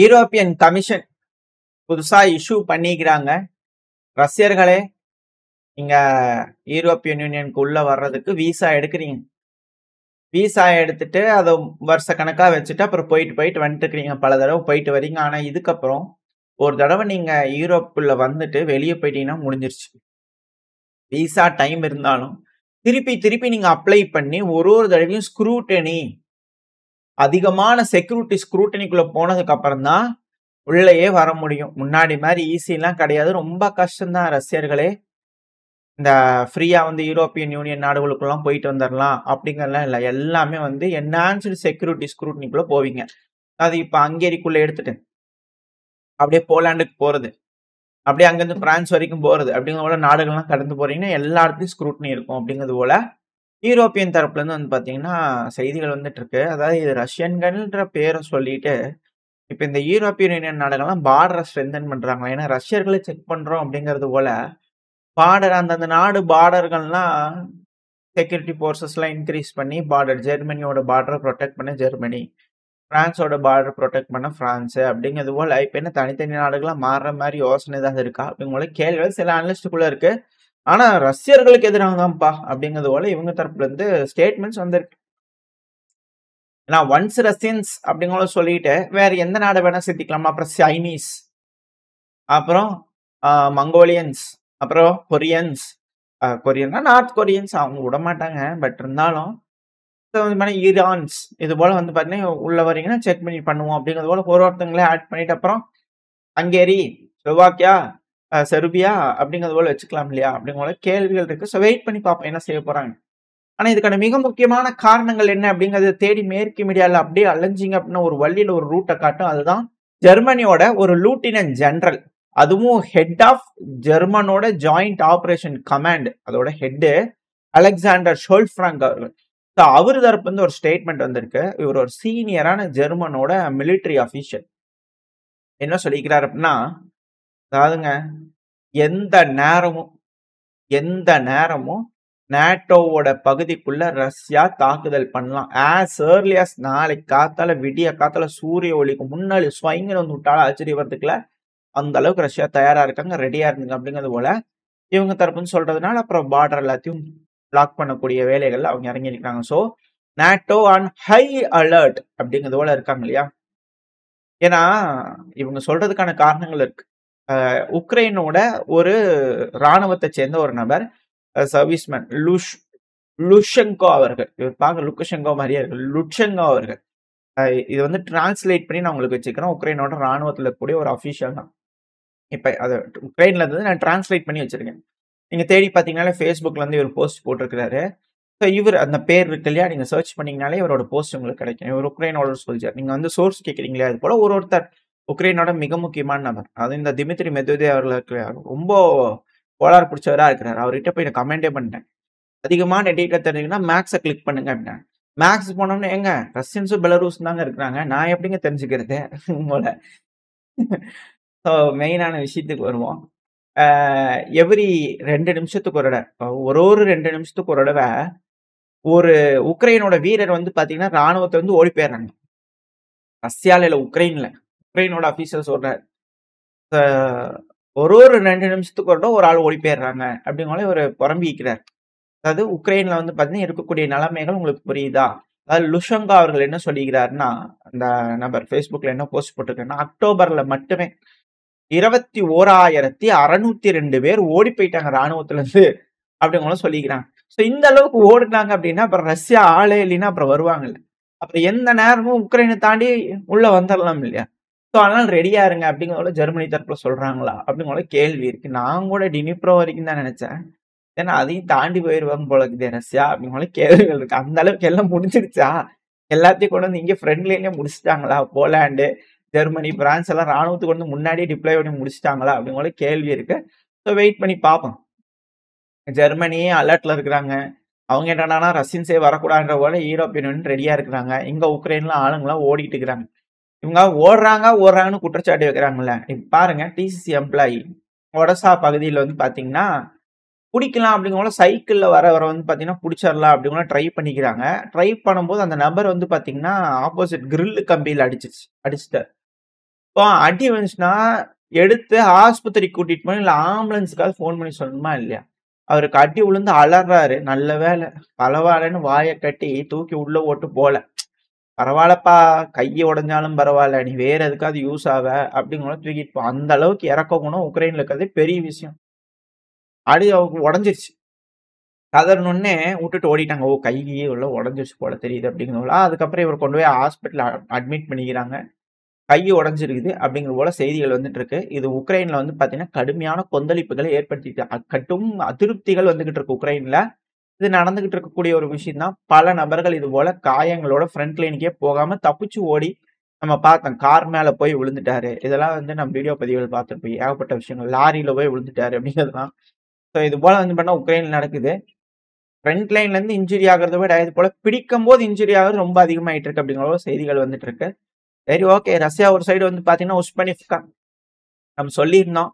European commission புதுசா issue பண்ணிக்கிறாங்க. ரஷ்யர்களே, நீங்க யூரோப்பியன் யூனியனுக்கு உள்ள வர்றதுக்கு விசா எடுக்கிறீங்க. விசா எடுத்துட்டு அதை வருஷ கணக்கா வச்சுட்டு அப்புறம் போயிட்டு வந்துட்டு இருக்கிறீங்க. பல தடவை போயிட்டு வரீங்க. ஆனா இதுக்கப்புறம் ஒரு தடவை நீங்க யூரோப்புக்குள்ள வந்துட்டு வெளியே போயிட்டீங்கன்னா முடிஞ்சிருச்சு. விசா டைம் இருந்தாலும் திருப்பி நீங்க அப்ளை பண்ணி ஒரு தடவையும் ஸ்க்ரூட்டனி, அதிகமான செக்யூரிட்டி ஸ்க்ரூட்டனிக்குள்ள போனதுக்கு அப்புறம் தான் உள்ளேயே வர முடியும். முன்னாடி மாதிரி ஈஸிலாம் கிடையாது. ரொம்ப கஷ்டம்தான் ரஷ்யர்களே. இந்த ஃப்ரீயா வந்து யூரோப்பியன் யூனியன் நாடுகளுக்குலாம் போயிட்டு வந்துடலாம் அப்படிங்கறதுலாம் இல்லை. எல்லாமே வந்து என்ஹான்ஸ்டு செக்யூரிட்டி ஸ்க்ரூட்டனிக்குள்ள போவீங்க. அது இப்ப ஹங்கேரிக்குள்ள எடுத்துட்டு அப்படியே போலாண்டுக்கு போறது, அப்படியே அங்கிருந்து பிரான்ஸ் வரைக்கும் போறது, அப்படிங்கிற போல நாடுகள்லாம் கடந்து போறீங்கன்னா எல்லா இடத்துலயும் ஸ்க்ரூட்டனி இருக்கும். அப்படிங்கிறது போல யூரோப்பியன் தரப்புல இருந்து வந்து பாத்தீங்கன்னா செய்திகள் வந்துட்டு இருக்கு. அதாவது இது ரஷ்யன்கள்ன்ற பேரை சொல்லிட்டு இப்ப இந்த யூரோப்பியன் யூனியன் நாடுகள்லாம் பார்டரை ஸ்ட்ரென்தன் பண்றாங்க. ஏன்னா ரஷ்யர்களை செக் பண்றோம் அப்படிங்கிறது போல பார்டர் அந்தந்த நாடு பார்டர்கள்லாம் செக்யூரிட்டி போர்சஸ்லாம் இன்க்ரீஸ் பண்ணி பார்டர், ஜெர்மனியோட பார்டரை ப்ரொடெக்ட் பண்ண ஜெர்மனி, பிரான்ஸோட பார்டர் ப்ரொடெக்ட் பண்ண பிரான்ஸ், அப்படிங்கிறது போல இப்ப என்ன தனித்தனி நாடுகளா மாறுற மாதிரி யோசனை தான் இருக்கா அப்படிங்கிற கேள்விகள் சில அனலிஸ்டுக்குள்ள இருக்கு. ஆனா ரஷ்யர்களுக்கு எதிராக தான்ப்பா அப்படிங்கிறது போல இவங்க தரப்புல இருந்து ஸ்டேட்மெண்ட்ஸ் வந்திருக்கு. ஏன்னா ஒன்ஸ் ரஷ்யன்ஸ் அப்படிங்கிற சொல்லிட்டு வேற எந்த நாடை வேணா சேர்த்திக்கலாமா? அப்புறம் சைனீஸ், அப்புறம் மங்கோலியன்ஸ், அப்புறம் கொரியன்ஸ். கொரியன்னா நார்த் கொரியன்ஸ் அவங்க விட மாட்டாங்க. பட் இருந்தாலும் ஈரான்ஸ் இது போல வந்து பாத்தீங்கன்னா உள்ள வரீங்கன்னா செக் பண்ணி பண்ணுவோம் அப்படிங்கிறது போல ஒருத்தங்களே ஆட் பண்ணிட்டு அப்புறம் ஹங்கேரி, ஸ்லோவாக்கியா, செர்பியா அப்படிங்கிறது போல வச்சுக்கலாம் இல்லையா? அப்படிங்கிற போல கேள்விகள் இருக்கு. ஸோ வெயிட் பண்ணி பார்ப்போம் என்ன செய்ய போறாங்க. ஆனா இதுக்கான மிக முக்கியமான காரணங்கள் என்ன அப்படிங்கறத தேடி மேற்கு மீடியால அப்படியே அலைஞ்சிங்க அப்படின்னா ஒரு வழியில ஒரு ரூட்டை காட்டும். அதுதான் ஜெர்மனியோட ஒரு லூட்டினன்ட் ஜெனரல், அதுவும் ஹெட் ஆஃப் ஜெர்மனோட ஜாயிண்ட் ஆபரேஷன் கமாண்ட், அதோட ஹெட் அலெக்சாண்டர் ஷோல்ஃப்ராங்க் அவர்கள். அவரு தரப்பு வந்து ஒரு ஸ்டேட்மெண்ட் வந்திருக்கு. இவர் ஒரு சீனியரான ஜெர்மனோட மிலிட்டரி அபிஷியல். என்ன சொல்லிக்கிறார் அப்படின்னா, அதாவதுங்க எந்த நேரமும் நேட்டோவோட பகுதிக்குள்ள ரஷ்யா தாக்குதல் பண்ணலாம். ஆஸ் ஏர்லி ஆஸ் நாளைக்கு காத்தால விடிய காத்தால சூரிய ஒளிக்கு முன்னாடி ஸ்வைங்கர் வந்து விட்டாலும் ஆச்சரியப்படுறதுக்குல அந்த அளவுக்கு ரஷ்யா தயாரா இருக்காங்க, ரெடியா இருந்துங்க அப்படிங்கிறது போல இவங்க தரப்புன்னு சொல்றதுனால அப்புறம் பார்டர் எல்லாத்தையும் பிளாக் பண்ணக்கூடிய வேலைகள் அவங்க இறங்கியிருக்காங்க. So NATO on high alert அப்படிங்கிறது போல இருக்காங்க இல்லையா? ஏன்னா இவங்க சொல்றதுக்கான காரணங்கள் இருக்கு. உக்ரைனோட ஒரு ராணுவத்தை சேர்ந்த ஒரு நபர், சர்வீஸ்மேன் லுஷெங்கோ அவர்கள், இவர் பார்க்க லுக்கஷெங்கோ மாதிரியே இருக்கு, லுஷெங்கோ அவர்கள். இது வந்து டிரான்ஸ்லேட் பண்ணி நான் உங்களுக்கு வச்சுக்கிறேன். உக்ரைனோட ராணுவத்தில் இருக்கக்கூடிய ஒரு அபிஷியல் தான். இப்ப அது உக்ரைன்ல இருந்து நான் டிரான்ஸ்லேட் பண்ணி வச்சிருக்கேன். நீங்க தேடி பார்த்தீங்கன்னாலே ஃபேஸ்புக்ல இருந்து இவர் போஸ்ட் போட்டிருக்கிறாரு. ஸோ இவர் அந்த பேர் இருக்கு இல்லையா, நீங்க சர்ச் பண்ணீங்கனாலே இவரோட போஸ்ட் உங்களுக்கு கிடைக்கும். இவர் உக்ரைனோட சோல்ஜர். நீங்க வந்து சோர்ஸ் கேட்குறீங்களே, அது போல ஒருத்தர் உக்ரைனோட மிக முக்கியமான நபர். அது இந்த திமித்ரி மெத்வதேவ் அவர்களுக்கு ரொம்ப கோளாறு பிடிச்சவரா இருக்கிறார். அவர்கிட்ட போய் நான் கமெண்டே பண்ணிட்டேன். அதிகமான டீட்டெயில் தெரிஞ்சுக்கன்னா மேக்ஸை கிளிக் பண்ணுங்க அப்படின்னா, மேக்ஸ் போனோம்னா எங்க ரஷ்யன்ஸும் பெலரூஸ் தாங்க இருக்கிறாங்க, நான் எப்படிங்க தெரிஞ்சுக்கிறது போல. ஸோ மெயினான விஷயத்துக்கு வருவோம். எவ்ரி 2 நிமிஷத்துக்கு ஒரு தடவை, ஒரு 2 நிமிஷத்துக்கு ஒரு தடவை ஒரு உக்ரைனோட வீரர் வந்து பாத்தீங்கன்னா ராணுவத்தை வந்து ஓடி போயிடுறாங்க. ரஷ்யால இல்ல, உக்ரைனோட அபிஷியல் சொல்றாரு. ஒரு 2 நிமிஷத்துக்கு ஒரு ஆள் ஓடி போயிடுறாங்க அப்படிங்கிற ஒரு புறம்பிக்கிறார். அதாவது உக்ரைன்ல வந்து பாத்தீங்கன்னா இருக்கக்கூடிய நிலைமைகள் உங்களுக்கு புரியுதா? அதாவது லுஷங்கா அவர்கள் என்ன சொல்லிக்கிறாருன்னா, அந்த நபர் ஃபேஸ்புக்ல என்ன போஸ்ட் போட்டிருக்காருன்னா, அக்டோபர்ல மட்டுமே 21,602 பேர் ஓடி போயிட்டாங்க ராணுவத்துல இருந்து அப்படிங்கிற சொல்லிக்கிறாங்க. ஸோ இந்த அளவுக்கு ஓடுனாங்க அப்படின்னா அப்புறம் ரஷ்யா ஆளே இல்லைன்னா அப்புறம் வருவாங்கல்ல. அப்புறம் எந்த நேரமும் உக்ரைனை தாண்டி உள்ள வந்துடலாம் இல்லையா? ஸோ அதனால ரெடியா இருங்க அப்படிங்கிறத ஜெர்மனி தரப்புல சொல்றாங்களா அப்படிங்கிற கேள்வி இருக்கு. நான் கூட டினிப்ரோ வரைக்கும் தான் நினைச்சேன். ஏன்னா அதையும் தாண்டி போயிருவாங்க போல இருக்குது ரஷ்யா அப்படிங்கிற கேள்விகள் இருக்கு. அந்த அளவுக்கு எல்லாம் முடிஞ்சிருச்சா? எல்லாத்தையும் கொண்டு வந்து இங்கே ஃப்ரெண்ட்லேயே முடிச்சுட்டாங்களா? போலாண்டு, ஜெர்மனி, பிரான்ஸ் எல்லாம் ராணுவத்துக்கு வந்து முன்னாடியே டிப்ளாய் பண்ணி முடிச்சுட்டாங்களா அப்படிங்கிற கேள்வி இருக்கு. ஸோ வெயிட் பண்ணி பார்ப்போம். ஜெர்மனியே அலர்ட்ல இருக்கிறாங்க. அவங்க என்னன்னா ரஷ்யன்ஸே வரக்கூடாதுன்ற போல யூரோப்பியன் யூனியன் ரெடியா இருக்கிறாங்க. இங்க உக்ரைன்ல ஆளுங்களாம் ஓடிட்டு இருக்கிறாங்க. இவங்க ஓடுறாங்கன்னு குற்றச்சாட்டு வைக்கிறாங்கல்ல. இப்ப பாருங்க, டிசிசி எம்ப்ளாயி ஒடசா பகுதியில் வந்து பாத்தீங்கன்னா பிடிக்கலாம் அப்படிங்கிற சைக்கிள்ல வர வந்து பாத்தீங்கன்னா பிடிச்சிடலாம் அப்படிங்கிற ட்ரை பண்ணிக்கிறாங்க. ட்ரை பண்ணும்போது அந்த நபர் வந்து பாத்தீங்கன்னா ஆப்போசிட் கிரில் கம்பியில் அடிச்சிட்டார். இப்போ அடி வந்துச்சுன்னா, எடுத்து ஆஸ்பத்திரிக்கு கூட்டிட்டு போணும். இல்ல ஆம்புலன்ஸ்க்காவது ஃபோன் பண்ணி சொல்லணுமா இல்லையா? அவருக்கு அடி விழுந்து அலறாரு. நல்ல வேளை, பரவாயில்லன்னு வாய கட்டி தூக்கி உள்ள போட்டு போல. பரவாயில்லப்பா, கைய உடைஞ்சாலும் பரவாயில்ல. நீ வேற எதுக்காவது யூஸ் ஆவ அப்படிங்கிற தூக்கிட்டு போ. அந்த அளவுக்கு இறக்க குணம் உக்ரைன்ல இருக்கிறது பெரிய விஷயம். அடி அவருக்கு உடைஞ்சிருச்சு. கதறினோனே விட்டுட்டு ஓடிட்டாங்க. ஓ! கை உள்ள உடைஞ்சிருச்சு போல தெரியுது அப்படிங்கிறவங்கள. அதுக்கப்புறம் இவர கொண்டு போய் ஹாஸ்பிட்டல்ல அட்மிட் பண்ணிக்கிறாங்க. கை உடைஞ்சிருக்குது அப்படிங்கிற போல செய்திகள் வந்துட்டு இருக்கு. இது உக்ரைன்ல வந்து பார்த்தீங்கன்னா, கடுமையான கொந்தளிப்புகளை ஏற்படுத்திட்டு கடும் அதிருப்திகள் வந்துகிட்டு இருக்கு உக்ரைன்ல. இது நடந்துகிட்டு இருக்கக்கூடிய ஒரு விஷயம் தான். பல நபர்கள் இது போல காயங்களோட ஃப்ரண்ட் லைனுக்கே போகாம தப்பிச்சு ஓடி நம்ம பார்த்தோம். கார் மேல போய் விழுந்துட்டாரு. இதெல்லாம் வந்து நம்ம வீடியோ பதிவுகள் பார்த்திருப்போம். ஏகப்பட்ட விஷயங்கள். லாரியில போய் விழுந்துட்டாரு அப்படிங்கிறதுலாம். ஸோ இது போல வந்து பண்ணா உக்ரைன்ல நடக்குது. ஃப்ரண்ட் லைன்ல இருந்து இன்ஜுரி ஆகுறத விட இது போல பிடிக்கும்போது இன்ஜுரி ஆகுறது ரொம்ப அதிகமாயிட்டு இருக்கு அப்படிங்கிற ஒரு செய்திகள் வந்துட்டு இருக்கு. சரி, ஓகே. ரஷ்யா ஒரு சைடு வந்து பார்த்தீங்கன்னா, உஸ்பெனிஃப்கா நம்ம சொல்லியிருந்தோம்.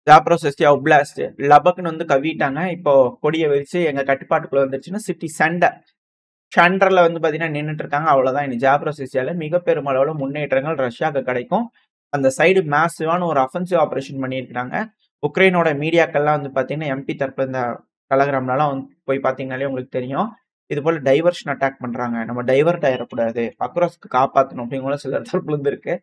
ஜாப்ரோசெஸ்டியா ஒப்லாஸ்ட் லபக்னு வந்து கவ்விட்டாங்க. இப்போ கொடிய விரிச்சு எங்க கட்டுப்பாட்டுக்குள்ள வந்துருச்சுன்னா சிட்டி சென்டர்ல வந்து பாத்தீங்கன்னா நின்னுட்டு இருக்காங்க. அவ்வளவுதான். இனி ஜாப்ரோசெஸ்டியால மிக பெருமளவுல முன்னேற்றங்கள் ரஷ்யாவுக்கு கிடைக்கும். அந்த சைடு மேசிவான ஒரு அஃபென்சிவ் ஆபரேஷன் பண்ணியிருக்காங்க. உக்ரைனோட மீடியாக்கள்லாம் வந்து பாத்தீங்கன்னா எம்பி தரப்புல இந்த டெலகிராம்லாம் வந்து போய் பாத்தீங்கன்னாலே உங்களுக்கு தெரியும். இது போல டைவர்ஷன் அட்டாக் பண்றாங்க. நம்ம டைவர்ட் ஆயிடக்கூடாது. அக்ரோஸ்க்கு காப்பாற்றணும் அப்படிங்கிற சிலர் தரப்புல இருந்து இருக்கு.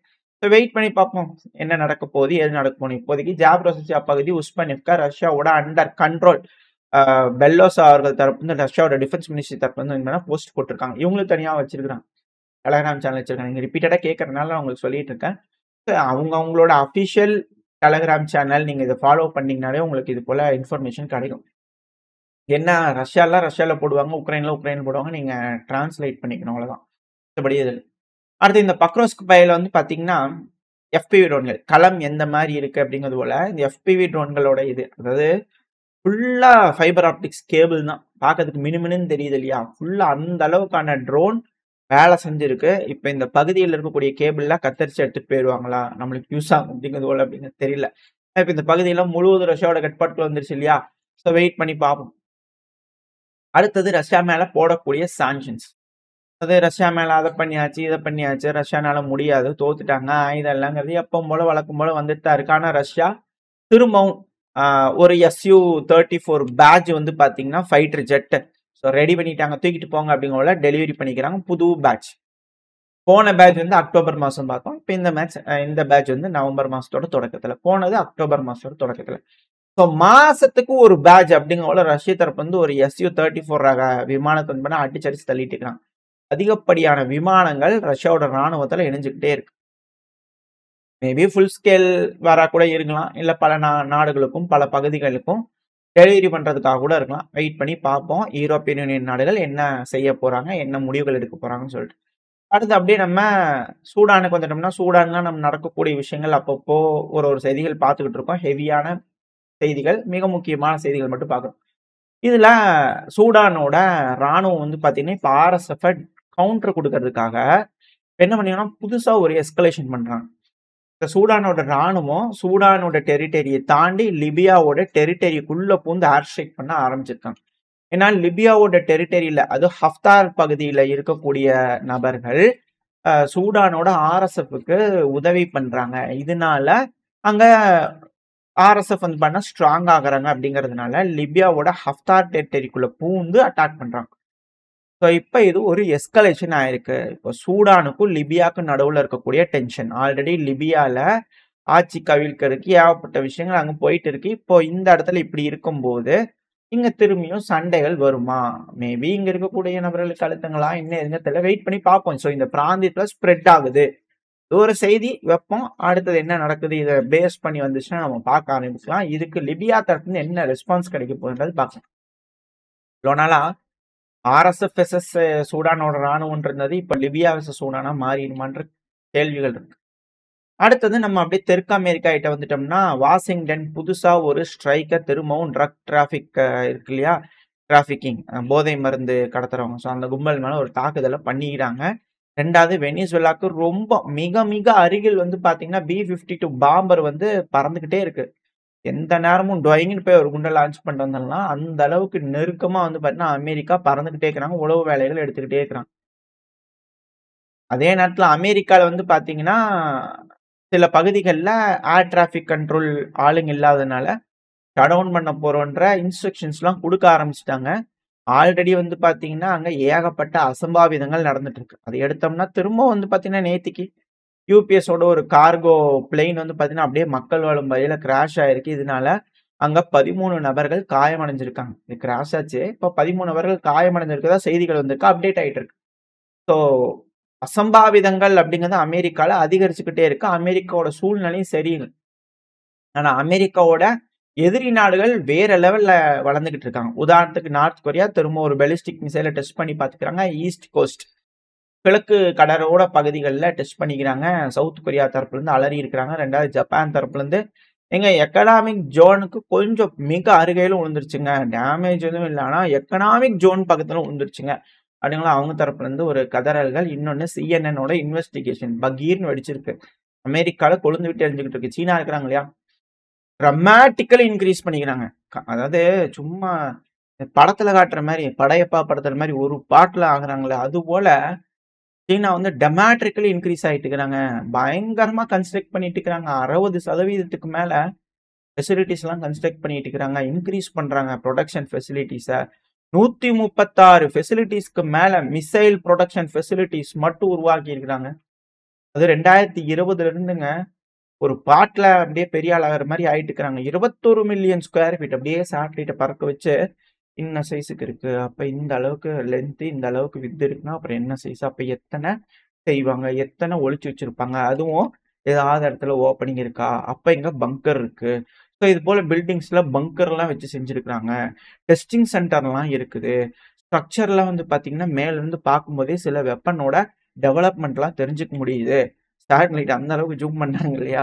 வெயிட் பண்ணி பார்ப்போம். என்ன நடக்க போகுது, ஏது நடக்க போகுது. இப்போதைக்கு ஜாப்ரோசியா பகுதி உஸ்பெனிஃப்கா ரஷ்யாவோட அண்டர் கண்ட்ரோல். பெல்லோசா அவர்கள் தரப்பு வந்து ரஷ்யாவோட டிஃபென்ஸ் மினிஸ்ட்ரி தரப்பு வந்து போஸ்ட் போட்டிருக்காங்க. இவங்களுக்கு தனியாக வச்சிருக்காங்க. டெலகிராம் சேனல் வச்சிருக்காங்க. நீங்க ரிப்பீட்டடா கேட்கறதுனால நான் உங்களுக்கு சொல்லிட்டு இருக்கேன். அவங்க அவங்களோட அபிஷியல் டெலகிராம் சேனல் நீங்க இதை ஃபாலோ பண்ணீங்கனாலே உங்களுக்கு இது போல இன்ஃபர்மேஷன் கிடைக்கும். என்ன ரஷ்யால போடுவாங்க, உக்ரைன்ல போடுவாங்க. நீங்க டிரான்ஸ்லேட் பண்ணிக்கணும், அவ்வளவுதான். மற்றபடி இதில் அடுத்து இந்த பக்ரோஸ்க் பையில வந்து பாத்தீங்கன்னா எஃபிவி ட்ரோன்கள் களம் எந்த மாதிரி இருக்கு அப்படிங்கிறது போல இந்த எஃபிவி ட்ரோன்களோட இது அதாவது ஃபுல்லா ஃபைபர் ஆப்டிக்ஸ் கேபிள் தான். பார்க்கறதுக்கு மினுமினுன்னு தெரியுது இல்லையா? ஃபுல்லா அந்த அளவுக்கான ட்ரோன் வேலை செஞ்சிருக்கு. இப்ப இந்த பகுதியில் இருக்கக்கூடிய கேபிள்லாம் கத்தரிச்சு எடுத்துட்டு போயிடுவாங்களா, நம்மளுக்கு யூஸ் ஆகும் அப்படிங்கிறது போல அப்படிங்கிறது தெரியல. இப்ப இந்த பகுதியில முழுவதும் ரஷ்யாவோட கட்டுப்பாட்டுல வந்துருச்சு இல்லையா? ஸோ வெயிட் பண்ணி பார்ப்போம். அடுத்தது ரஷ்யா மேல போடக்கூடிய சாங்ஷன்ஸ். அது ரஷ்யா மேல அதை பண்ணியாச்சு, இதை பண்ணியாச்சு, ரஷ்யானால முடியாது, தோத்துட்டாங்க, இதெல்லாங்கிறது எப்பவும் போல வழக்கம் போல வந்துட்டு தான் இருக்கு. ஆனா ரஷ்யா திரும்பவும் ஒரு SU-34 பேட்ச் வந்து பாத்தீங்கன்னா ஃபைட்டர் ஜெட் ரெடி பண்ணிட்டாங்க, தூக்கிட்டு போங்க அப்படிங்கிற டெலிவரி பண்ணிக்கிறாங்க. புது பேட்ச். போன பேட்ச் வந்து அக்டோபர் மாசம் பார்த்தோம். இப்போ இந்த பேட்ச் வந்து நவம்பர் மாசத்தோட தொடக்கத்துல, போனது அக்டோபர் மாசத்தோட தொடக்கத்துல. ஸோ மாசத்துக்கு ஒரு பேட்ச் அப்படிங்கிற ரஷ்ய தரப்பு வந்து ஒரு SU-34 ரக விமானத்தை வந்து அடிச்சடிச்சு தள்ளிட்டு இருக்காங்க. அதிகப்படியான விமானங்கள் ரஷ்யாவோட ராணுவத்துல இணைஞ்சுக்கிட்டே இருக்கு. மேபி ஃபுல் ஸ்கேல் வரா கூட இருக்கலாம். இல்ல பல நாடுகளுக்கும் பல பகுதிகளுக்கும் டெலிவரி பண்றதுக்காக கூட இருக்கலாம். வெயிட் பண்ணி பார்ப்போம். யூரோப்பியன் யூனியன் நாடுகள் என்ன செய்ய போறாங்க, என்ன முடிவுகள் எடுக்க போறாங்கன்னு சொல்லிட்டு. அடுத்து அப்படியே நம்ம சூடானுக்கு வந்துட்டோம்னா, சூடான்ல நம்ம நடக்கக்கூடிய விஷயங்கள் அப்பப்போ ஒரு செய்திகள் பார்த்துக்கிட்டு இருக்கோம். ஹெவியான செய்திகள், மிக முக்கியமான செய்திகள் மட்டும் பார்க்குறோம். இதுல சூடானோட ராணுவம் வந்து பாத்தீங்கன்னா இப்ப RSF கவுண்டர் கொடுக்கறதுக்காக என்ன பண்ணீங்கன்னா புதுசா ஒரு எஸ்கலேஷன் பண்றாங்க. இந்த சூடானோட ராணுவம் சூடானோட டெரிட்டரியை தாண்டி லிபியாவோட டெரிட்டரிக்குள்ள பூந்து ஏர் ஸ்ட்ரைக் பண்ண ஆரம்பிச்சிருக்காங்க. ஏன்னா லிபியாவோட டெரிட்டரியில அது ஹஃப்தார் பகுதியில இருக்கக்கூடிய நபர்கள் சூடானோட RSFக்கு உதவி பண்றாங்க. இதனால அங்க RSF வந்து பண்ண ஸ்ட்ராங் ஆகுறாங்க அப்படிங்கிறதுனால லிபியாவோட ஹஃப்தார் டெரிட்டரிக்குள்ள பூந்து அட்டாக் பண்றாங்க. ஸோ இப்போ இது ஒரு எஸ்கலேஷன் ஆயிருக்கு. இப்போ சூடானுக்கும் லிபியாவுக்கும் நடுவில் இருக்கக்கூடிய டென்ஷன். ஆல்ரெடி லிபியால ஆட்சி கவிழ்க்கிறதுக்கு ஏகப்பட்ட விஷயங்கள் அங்கே போயிட்டு இருக்கு. இப்போ இந்த இடத்துல இப்படி இருக்கும்போது இங்க திரும்பியும் சண்டைகள் வருமா? மேபி இங்க இருக்கக்கூடிய நபர்களுக்கு அழுத்தங்களா என்ன எதுங்க தெரியல. வெயிட் பண்ணி பார்ப்போம். ஸோ இந்த பிராந்தியத்துல ஸ்ப்ரெட் ஆகுது. ஒரு செய்தி வைப்போம். அடுத்தது என்ன நடக்குது இதை பேஸ் பண்ணி வந்துச்சுன்னா நம்ம பார்க்க ஆரம்பிக்கலாம். இதுக்கு லிபியா தரப்புல என்ன ரெஸ்பான்ஸ் கிடைக்க போகுதுன்றது பார்க்கலாம். இவ்வளோ நாளா RSF வெர்சஸ் சூடானோட ராணுவம் இருந்தது. இப்ப லிபியா வெர்சஸ் சூடானா மாறிடுமான்ற கேள்விகள் இருக்கு. அடுத்தது நம்ம அப்படியே தெற்கு அமெரிக்கா கிட்ட வந்துட்டோம்னா வாஷிங்டன் புதுசா ஒரு ஸ்ட்ரைக்கை திரும்பவும் ட்ரக் டிராபிக் இருக்கு இல்லையா, டிராபிக்கிங் போதை மருந்து கடத்துறவங்க, ஸோ அந்த கும்பல் மேல ஒரு தாக்குதலை பண்ணிக்கிறாங்க. ரெண்டாவது வெனிசுலாக்கு ரொம்ப மிக மிக அருகில் வந்து பாத்தீங்கன்னா B-52 பாம்பர் வந்து பறந்துகிட்டே இருக்கு. எந்த நேரமும் டொயிங்னு போய் ஒரு குண்டை லான்ச் பண்ணிட்டு வந்தோம்னா அந்த அளவுக்கு நெருக்கமா வந்து பாத்தீங்கன்னா அமெரிக்கா பறந்துகிட்டே இருக்கிறாங்க, உளவு வேலைகள் எடுத்துக்கிட்டே இருக்கிறாங்க. அதே நேரத்துல அமெரிக்கால வந்து பாத்தீங்கன்னா சில பகுதிகள்ல ஏர் டிராஃபிக் கண்ட்ரோல் ஆளுங்க இல்லாதனால ஷட்டவுன் பண்ண போறோன்ற இன்ஸ்ட்ரக்ஷன்ஸ்லாம் குடுக்க ஆரம்பிச்சுட்டாங்க. ஆல்ரெடி வந்து பார்த்தீங்கன்னா, அங்க ஏகப்பட்ட அசம்பாவிதங்கள் நடந்துட்டு இருக்கு. அத எடுத்தோம்னா திரும்ப வந்து பார்த்தீங்கன்னா, நேத்திக்கு யுபிஎஸோட ஒரு கார்கோ பிளேன் வந்து பார்த்தீங்கன்னா, அப்படியே மக்கள் வாழும் வழியில கிராஷ் ஆயிருக்கு. இதனால அங்க 13 நபர்கள் காயமடைஞ்சிருக்காங்க. இது கிராஷ் ஆச்சு. இப்ப 13 நபர்கள் காயமடைஞ்சிருக்கிறதா செய்திகள் வந்திருக்கு. அப்டேட் ஆயிட்டு இருக்கு. ஸோ அசம்பாவிதங்கள் அப்படிங்கிறது அமெரிக்கால அதிகரிச்சுக்கிட்டே இருக்கு. அமெரிக்காவோட சூழ்நிலையும் சரியில்ல. ஆனா அமெரிக்காவோட எதிரி நாடுகள் வேற லெவல்ல வளர்ந்துகிட்டு இருக்காங்க. உதாரணத்துக்கு நார்த் கொரியா திரும்ப ஒரு பெலிஸ்டிக் மிசைல டெஸ்ட் பண்ணி பார்த்துக்கிறாங்க. ஈஸ்ட் கோஸ்ட் கிழக்கு கடலோர பகுதிகள்ல டெஸ்ட் பண்ணிக்கிறாங்க. சவுத் கொரியா தரப்புல இருந்து அலறி இருக்கிறாங்க. 2வது ஜப்பான் தரப்புல இருந்து எங்க எக்கனாமிக் ஜோனுக்கு கொஞ்சம் மிக அருகையில விழுந்துருச்சுங்க. டேமேஜ் எதுவும் இல்ல. ஆனா எக்கனாமிக் ஜோன் பக்கத்துல விழுந்துருச்சுங்க. அப்படிங்களா அவங்க தரப்புல இருந்து ஒரு கதறல்கள். இன்னொன்னு சிஎன்எனோட இன்வெஸ்டிகேஷன் பகீர்னு வெடிச்சிருக்கு. அமெரிக்கால கொழுந்து விட்டு எரிஞ்சுக்கிட்டு இருக்கு. சீனா இருக்கிறாங்க இல்லையா? ட்ரமாட்டிக்கலி இன்கிரீஸ் பண்ணிக்கிறாங்க. அதாவது சும்மா படத்துல காட்டுற மாரி, படையப்பா படத்துல மாரி ஒரு பாட்டுல ஆகுறாங்களே, அது போல சீனா வந்து டெமாட்ரிக்கலி இன்கிரீஸ் ஆயிட்டு இருக்கிறாங்க. பயங்கரமா கன்ஸ்ட்ரக்ட் பண்ணிட்டு இருக்கிறாங்க. 60% மேல ஃபெசிலிட்டிஸ் எல்லாம் கன்ஸ்ட்ரக்ட் பண்ணிட்டு இருக்கிறாங்க. இன்கிரீஸ் பண்றாங்க ப்ரொடக்ஷன் ஃபெசிலிட்டிஸ. 136 ஃபெசிலிட்டிஸ்க்கு மேல மிசைல் ப்ரொடக்ஷன் ஃபெசிலிட்டிஸ் மட்டும் உருவாக்கி இருக்கிறாங்க. அது 2020ல இருந்துங்க ஒரு பாட்டுல அப்படியே பெரிய ஆள் ஆகுற மாரி ஆயிட்டு இருக்கிறாங்க. 21 மில்லியன் ஸ்கொயர் ஃபீட் அப்படியே சேட்டலைட்ட பறக்க வச்சு இன்ன சைஸுக்கு இருக்கு. அப்ப இந்த அளவுக்கு லென்த், இந்த அளவுக்கு விட்த் இருக்குன்னா, அப்புறம் என்ன சைஸ்? அப்ப எத்தன செய்வாங்க? எத்தன ஒளிச்சு வச்சிருப்பாங்க? அதுவும் ஏதாவது இடத்துல ஓப்பனிங் இருக்கா? அப்ப எங்க பங்கர் இருக்கு. ஸோ இது போல பில்டிங்ஸ்ல பங்கர்லாம் வச்சு செஞ்சிருக்கிறாங்க. டெஸ்டிங் சென்டர்லாம் இருக்குது. ஸ்ட்ரக்சர்லாம் வந்து பார்த்தீங்கன்னா, மேல இருந்து பார்க்கும்போதே சில வெப்பனோட டெவலப்மெண்ட்லாம் தெரிஞ்சுக்க முடியுது. சேட்டலைட் அந்த அளவுக்கு ஜூம் பண்றாங்க இல்லையா?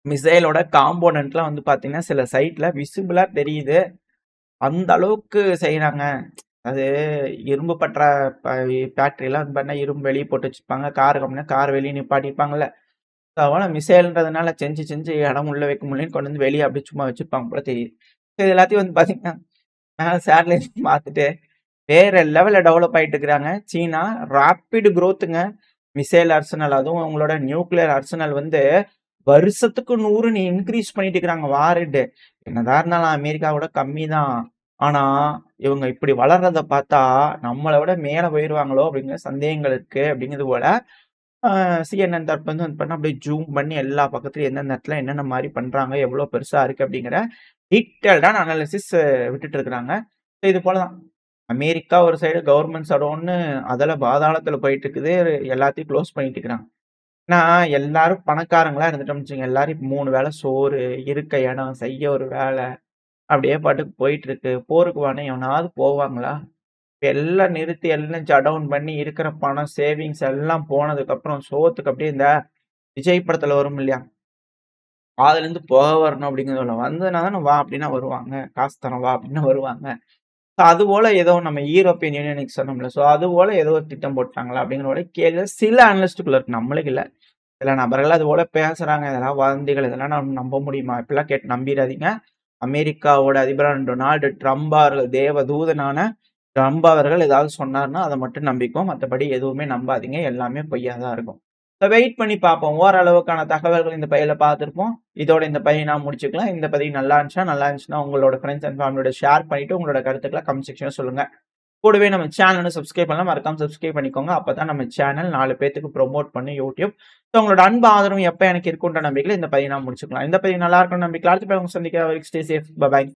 மிசைலோட காம்போனன்ட்லாம் வந்து பார்த்தீங்கன்னா, சில சைட்ல விசிபிளா தெரியுது. அந்த அளவுக்கு செய்றாங்க. அது இரும்பு பட்ற ப ஃபேக்டரிலாம் வந்து பார்த்தீங்கன்னா, இரும்பு வெளிய போட்டு வச்சிருப்பாங்க. கார் கம்பெனினா கார் வெளிய நிப்பாட்டியிருப்பாங்கல்ல. ஸோ அதனால மிசைல்ன்றதுனால செஞ்சு செஞ்சு இடம் உள்ள வைக்க முடியலன்னு கொண்டு வந்து வெளிய அப்படியே சும்மா வச்சிருப்பாங்க போல தெரியுது. இது எல்லாத்தையும் வந்து பார்த்தீங்கன்னா, மேல சேட்டலைட் பார்த்துட்டு வேற லெவல்ல டெவலப் ஆயிட்டு இருக்கிறாங்க. சீனா ராபிட் குரோத்துங்க. மிசைல் அர்சனல் அதுவும் அவங்களோட நியூக்ளியர் அர்சனல் வந்து வருஷத்துக்கு 100ன்னு இன்கிரீஸ் பண்ணிட்டு இருக்கிறாங்க வார் ஹெட். என்னதான் இருந்தாலும் அமெரிக்காவோட கம்மி தான். ஆனா இவங்க இப்படி வளர்றத பார்த்தா நம்மள விட மேல போயிருவாங்களோ அப்படிங்கிற சந்தேகங்கள் இருக்கு அப்படிங்கிறது போல சிஎன்என் தரப்பு வந்து பண்ணா அப்படியே ஜூம் பண்ணி எல்லா பக்கத்துலயும் எந்தெந்த இடத்துல என்னென்ன மாதிரி பண்றாங்க, எவ்வளவு பெருசா இருக்கு அப்படிங்கிற டீட்டெயில்டான அனாலிசிஸ் விட்டுட்டு இருக்கிறாங்க. இது போலதான் அமெரிக்கா ஒரு சைடு கவர்மெண்ட் சடோன்னு அதுல பாதாளத்துல போயிட்டு இருக்குது. எல்லாத்தையும் க்ளோஸ் பண்ணிட்டு இருக்கிறாங்க. நான் எல்லாரும் பணக்காரங்களா இருந்துட்டோம்னு வச்சுக்கோங்க. எல்லாரும் 3 வேளை சோறு, இருக்க இடம், செய்ய ஒரு வேலை, அப்படியே பாட்டுக்கு போயிட்டு இருக்கு. போருக்கு வேணா எவனாவது போவாங்களா? இப்ப எல்லாம் நிறுத்தி எல்லாம் ஷட் டவுன் பண்ணி இருக்கிற பணம், சேவிங்ஸ் எல்லாம் போனதுக்கு அப்புறம் சோத்துக்கு அப்படியே இந்த விஜய் படத்துல வரும் இல்லையா? அதுலேருந்து புகை வரணும் அப்படிங்கிறதுல வந்ததுனா தானே வா அப்படின்னா வருவாங்க. காசு தரேன் வா அப்படின்னா வருவாங்க. ஸோ அதுபோல ஏதோ நம்ம யூரோப்பியன் யூனியனுக்கு சொன்னோம்ல. ஸோ அதுபோல ஏதோ ஒரு திட்டம் போட்டாங்களா அப்படிங்கிற ஒரு கேள்வி சில அனலிஸ்ட்டுக்குள்ள இருக்கு. நம்மளுக்கு இல்ல. சில நபர்கள் அது போல பேசுறாங்க. இதெல்லாம் வதந்திகள். இதெல்லாம் நம்ம நம்ப முடியுமா? இப்படிலாம் கேட்டு நம்பிராதீங்க. அமெரிக்காவோட அதிபரான டொனால்டு ட்ரம்ப் அவர்கள் தேவதூதனான ட்ரம்ப் அவர்கள் ஏதாவது சொன்னார்னா, அத மட்டும் நம்பிக்கோம். மத்தபடி எதுவுமே நம்பாதீங்க. எல்லாமே பொய்யா தான் இருக்கும். வெயிட் பண்ணி பார்ப்போம். ஓரளவுக்கான தகவல்கள் இந்த பதிவுல பார்த்திருப்போம். இதோட இந்த பதிவை நான் முடிச்சுக்கலாம். இந்த பதிவு நல்லா இருந்துச்சுன்னா உங்களோட ஃப்ரெண்ட்ஸ் அண்ட் ஃபேமிலியோட ஷேர் பண்ணிட்டு உங்களோட கருத்துக்களை கமெண்ட் செக்ஷன்ல சொல்லுங்க. கூடவே நம்ம சேனலை சப்ஸ்கிரைப் பண்ணலாம். மறக்காம சப்ஸ்கிரைப் பண்ணிக்கோங்க. அப்பதான் நம்ம சேனல் 4 பேத்துக்கு ப்ரோமோட் பண்ணி யூடியூப். ஸோ உங்களோட அன்பு ஆதரவு எப்ப எனக்கு இருக்குன்ற நம்பிக்கையில இந்த பதிவை நான் முடிச்சுக்கலாம். இந்த பதிவு நல்லா இருக்கும்னு நம்பிக்கை. அடுத்த பதிவு சந்திக்கிற வரைக்கும் ஸ்டே சேஃப். பை.